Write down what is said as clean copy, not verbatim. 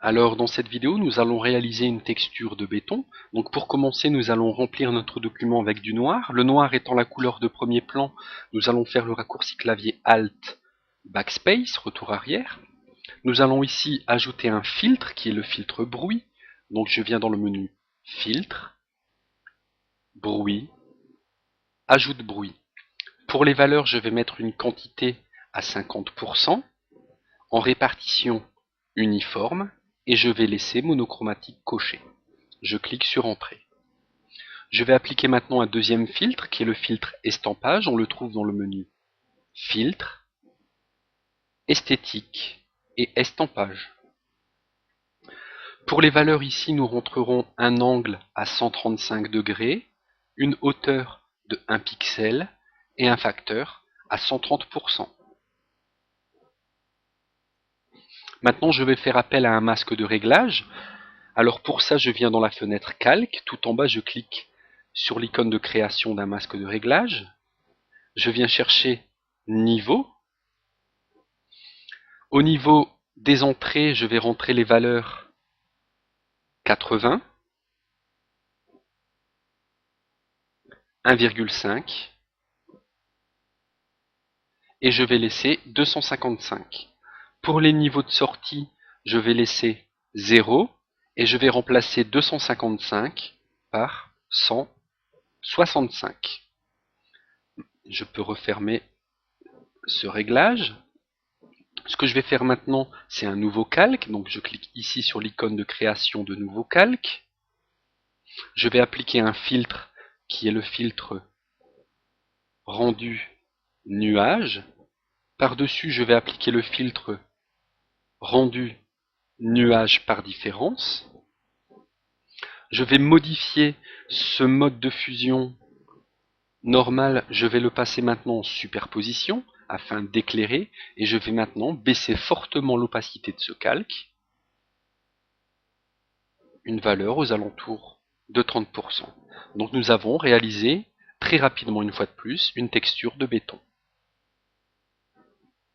Alors dans cette vidéo, nous allons réaliser une texture de béton. Donc pour commencer, nous allons remplir notre document avec du noir. Le noir étant la couleur de premier plan, nous allons faire le raccourci clavier Alt, Backspace, retour arrière. Nous allons ici ajouter un filtre qui est le filtre bruit. Donc je viens dans le menu Filtre, Bruit, Ajoute bruit. Pour les valeurs, je vais mettre une quantité à 50%, en répartition uniforme, et je vais laisser monochromatique coché. Je clique sur Entrée. Je vais appliquer maintenant un deuxième filtre qui est le filtre estampage. On le trouve dans le menu Filtre, Esthétique et Estampage. Pour les valeurs ici, nous rentrerons un angle à 135 degrés, une hauteur de 1 pixel et un facteur à 130%. Maintenant, je vais faire appel à un masque de réglage. Alors pour ça, je viens dans la fenêtre Calque. Tout en bas, je clique sur l'icône de création d'un masque de réglage. Je viens chercher Niveau. Au niveau des entrées, je vais rentrer les valeurs 80, 1,5 et je vais laisser 255. Pour les niveaux de sortie, je vais laisser 0 et je vais remplacer 255 par 165. Je peux refermer ce réglage. Ce que je vais faire maintenant, c'est un nouveau calque. Donc je clique ici sur l'icône de création de nouveau calque. Je vais appliquer un filtre qui est le filtre rendu nuage. Par-dessus, je vais appliquer le filtre rendu nuage par différence. Je vais modifier ce mode de fusion normal, je vais le passer maintenant en superposition afin d'éclairer et je vais maintenant baisser fortement l'opacité de ce calque, une valeur aux alentours de 30%. Donc nous avons réalisé très rapidement une fois de plus une texture de béton.